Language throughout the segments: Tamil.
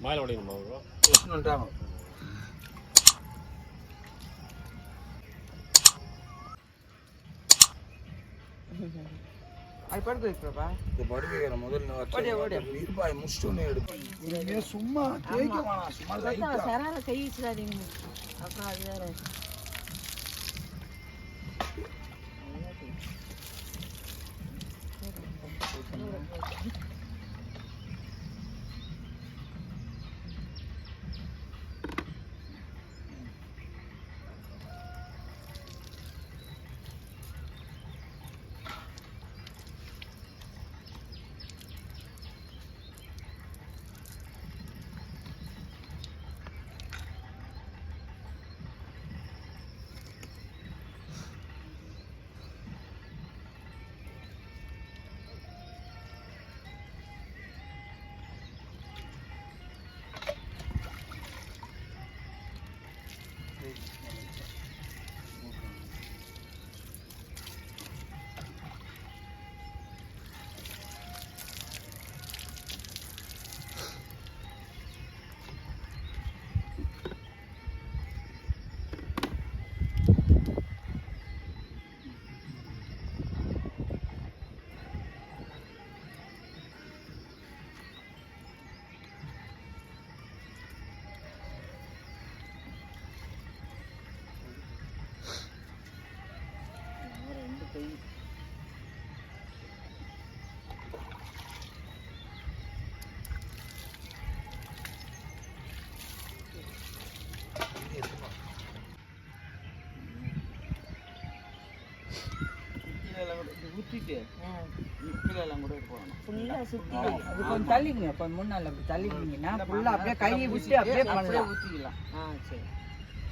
மாலை உடையணுமா ப்ரோ? நன்றாக அது படுத்து வைக்கிறப்பா இந்த படுத்து வைக்கிற முதல்ல நீர்பாய் முடிச்சுட்டு எடுப்பேன் சும்மா தேய்க்க வேணாம் சும்மா சரால கை வச்சுடாதீங்க அப்புறம் அது வேற தள்ளிங்க இப்போ முன்னாள் அப்படி தள்ளிக்கிங்கன்னா ஃபுல்லாக அப்படியே கையை விட்டு அப்படியே பண்ணலாம் ஊற்றிக்கலாம். சரி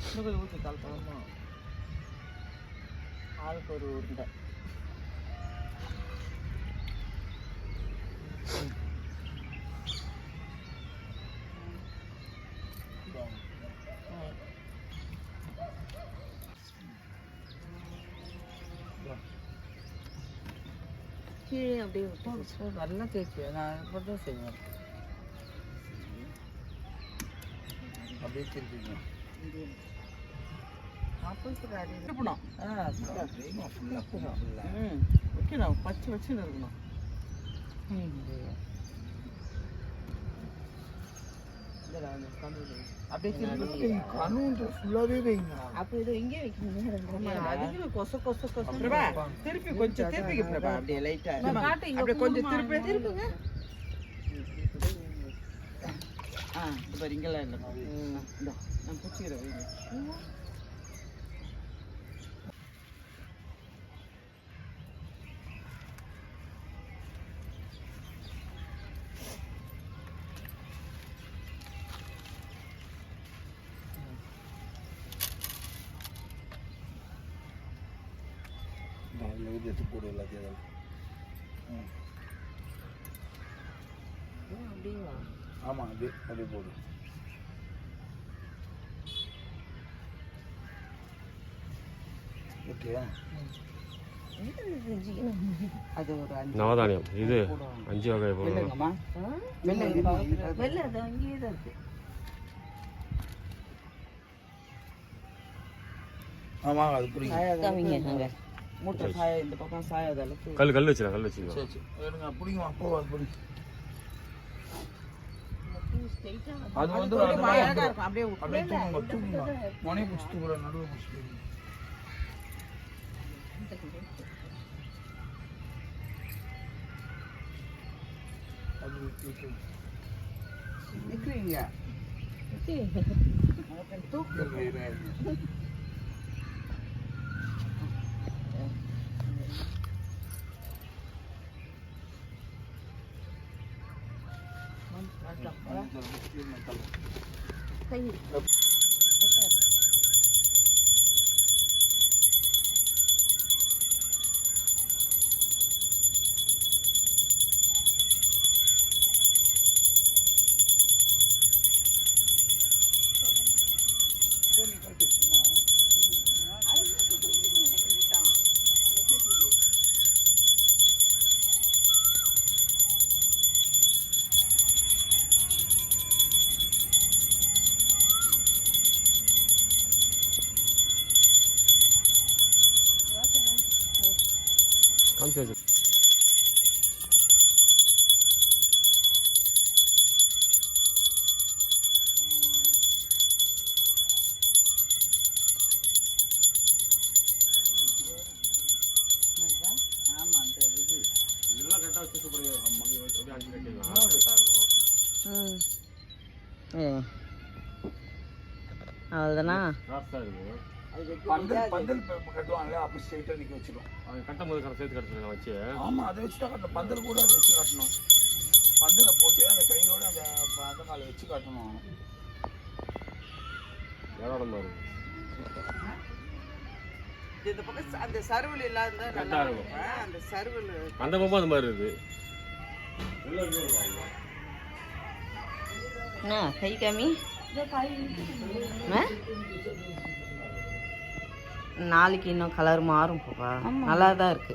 இன்னும் கொஞ்சம் ஊற்றி கலப்படமா ஆளுக்கு ஒரு உருண்டை கீழே அப்படியே நல்லா தேய்ச்சி நான் இப்போ தான் செய்வேன் அப்படியே திருப்பிங்க வைக்கணும் பச்சை வச்சு இருக்கணும் அப்படியே திருப்பி கணுன்ற ஃபுல்லாவே வைங்க அப்போ இது எங்கே வைக்கணும் அதுக்கு கொச கொச கொச பிரபா திருப்பி கொஞ்சம் திருப்பிங்க பிரபா அப்படியே லைட்டா அப்படியே கொஞ்சம் திருப்பி திருப்புங்க இப்போ இங்கெல்லாம் இல்லை நான் பிடிச்சிக்கிறேன் வைங்க எடுத்து போடு எல்லாத்தையும் ஆமாம் அப்படியே அப்படியே போடு ஓகே அது ஒரு நவதானியம் இது 5 வகை வெள்ளைங்கம்மா வெள்ளை அது அங்கேயே தான் இருக்கு. ஆமாம் அது புரியுங்க மூட்டை சாய இந்த பக்கம் சாயாதால கல் வச்சுக்கலாம் சரி சரி எடுங்க பிடிங்க அப்போ அது பிடிங்க அது வந்து அப்படியே அப்படியே தூக்குங்க மொனை பிடிச்சிட்டு கூட நடுவில் பிடிச்சிட்டு நிற்கிறீங்க தூக்கு ஊசி வச்சு ஆமா அந்த இது இதெல்லாம் கரெக்டாக வச்சு சூப்பராக இருக்கும் மணி வச்சு அப்படியே அஞ்சு கட்டிடலாம் கரெக்டாக இருக்கும் அவ்வளோதானா கிராஸாக இருக்கும் பந்தல் கட்டுவாங்கல்ல அப்போ ஸ்ட்ரைட்டாக நிற்க வச்சிடும். அது கட்டும் போது சேர்த்து கட்டுறேன் வச்சு ஆமாம் அதை வச்சு தான் கட்டணும். பந்தல் கூட அதை வச்சு கட்டணும். பந்தலை போட்டு அந்த கையிலோட அந்த காலை வச்சு கட்டணும். ஏராளமாக இருக்கும் இந்த பக்கம் அந்த சர்வல் இல்லாத நல்லா கரெக்டாக இருக்கும் இருக்கும். அந்த சர்வல் அந்த பக்கம் அது மாதிரி இருக்குது என்ன கை காமி ஆ? நாளைக்கு இன்னும் கலர் மாறும் போப்பா நல்லா தான் இருக்கு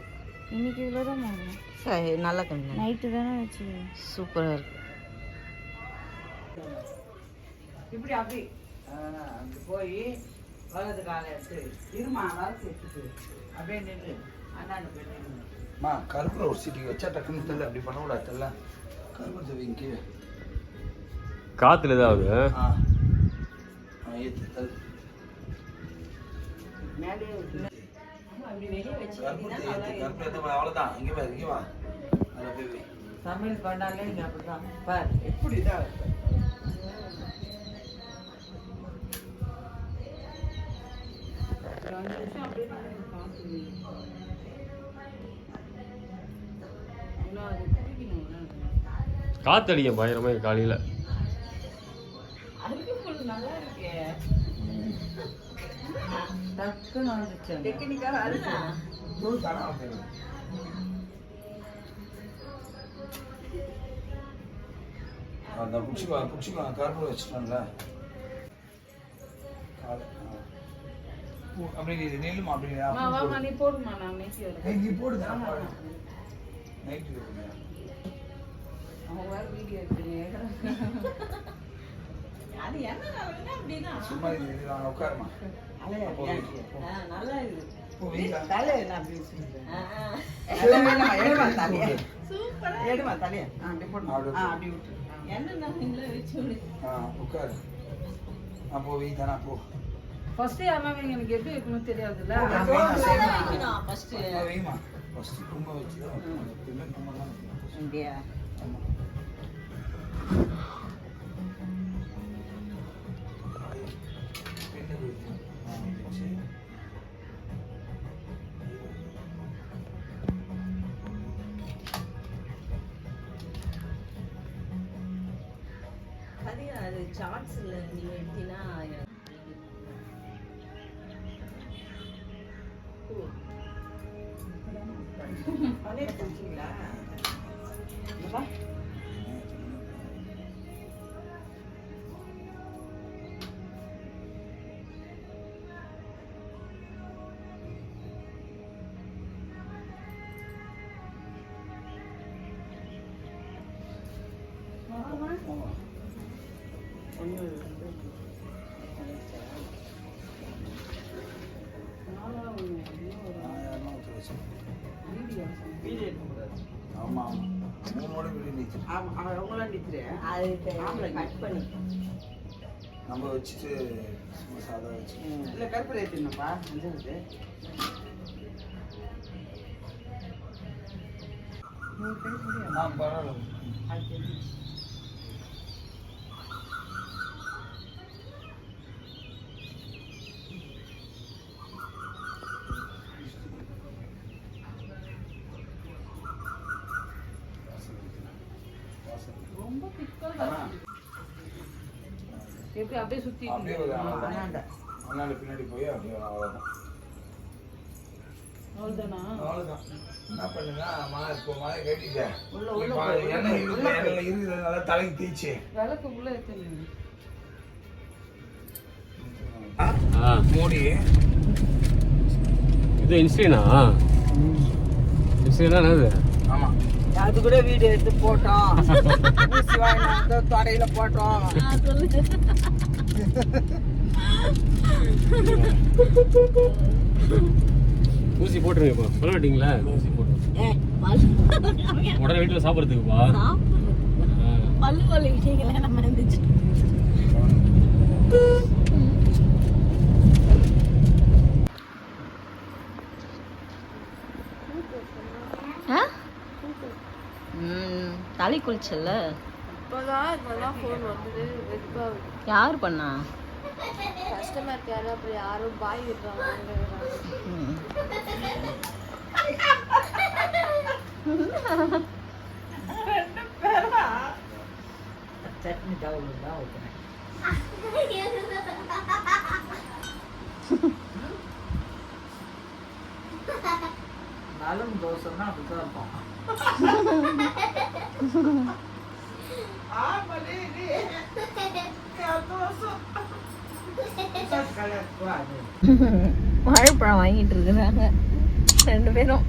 இன்னைக்கு இவ்வளோ தான் மாறும். சரி நல்லா கம்மி நைட்டு தானே வச்சு சூப்பராக இருக்கு இப்படி அப்படி அங்க போய் வலது காலை எடுத்து இருமா வலது எடுத்துட்டு அப்படியே நின்று அண்ணாண்ட போய் நின்று மா கருப்பில் ஒரு சீட்டி வச்சா டக்குன்னு தெரியல. அப்படி பண்ணக்கூடாது தெரியல. கருப்பத்தை வைங்க. காற்றுல ஏதாவது ஏற்று தள்ளு. மேலே அப்படி வெளியே வச்சு அவ்வளோதான். இங்கே வா இங்கே வா. அதில் போய் வை. சமையல் பண்ணாலே இங்கே அப்படிதான் பார் எப்படிதான் இருப்பேன். காற்றடிக்கும் பயங்கரமாக காலையில் நல்லா இருக்கே டக்குன்னு வந்துச்சு டெக்னிக்காக அடிச்சு தூள் தானே வைக்கணும். அந்த பிடிச்சிக்கலாம் கருப்பில் வச்சுட்டோம்ல. அப்படி நெல்லுமா அப்படி நீ போடுமா நான் நெத்தி வரேன் நீ போடுதான் நைட்டு அவங்க வேற வீடியோ எடுத்துருங்க அது என்ன சும்மா இது நான் உட்காருமா. நல்லா இருக்கு தலை என்ன அப்படி எடுமா தலைய அப்படி போடணும் அப்படி விட்டு என்ன வச்சு விடு உட்காரு. அப்போ வை தானே அப்போ ஃபர்ஸ்ட் யாரா எனக்கு எப்படி இருக்கணும் தெரியாதுல்ல வைக்கணும் ஃபர்ஸ்ட் வைமா. ஃபர்ஸ்ட் கும்ப வச்சு தான் எப்பவுமே கும்ப தான் வைக்கணும். இந்தியா ஆமாம். கதியா அது சார்ட்ஸ்ல நீங்க எடுத்தீங்கன்னா ஆமா மூணோட வெளியே நிற்கும். அவங்களாம் நிற்கிறேன் அது கட் பண்ணி நம்ம வச்சுட்டு சும்மா சாதா வச்சு இல்லை கருப்பு ஏற்றினப்பா அஞ்சாவது பரவாயில்ல. அது தெரியும் ரொம்ப பிக்கல் எப்படி அப்படியே சுத்தி அப்படியே ஒரு அண்ணாண்ட பின்னாடி போய் அப்படியே அவ்வளோதான். அவ்வளோதானா அவ்வளோதான். என்ன பண்ணுங்க இப்போ மாதிரி கட்டிட்டேன். உள்ள எண்ணெய் இருக்குது நல்லா தலைக்கு தேய்ச்சி விளக்கு உள்ள ஏற்றுங்க மூடி. இது இன்ஸ்டீனா இன்ஸ்டீனா என்னது ஆமாம் அது கூட வீடியோ எடுத்து போட்டோம் ஊசி வாங்கினா தொடையில போட்டோம் ஊசி போட்டுருங்க இப்போ சொல்ல மாட்டீங்களா ஊசி போட்டு உடனே வீட்டுல சாப்பிடுறதுக்குப்பா. பல்லு வலிக்கிட்டீங்களே நம்ம இருந்துச்சு. தலை குளிச்சல்ல இப்போதான் ஃபோன் வந்தது. யார் பண்ணா? கஸ்டமர் கேர் அப்புறம் யாரும் பாய் விடுறாங்க. சட்னி தவுள் தான் ஊற்றுனேன். நலம் தோசைன்னா அப்படிதான் இருக்கும். வாழைப்பழம் வாங்கிட்டு இருக்கிறாங்க 2 பேரும்.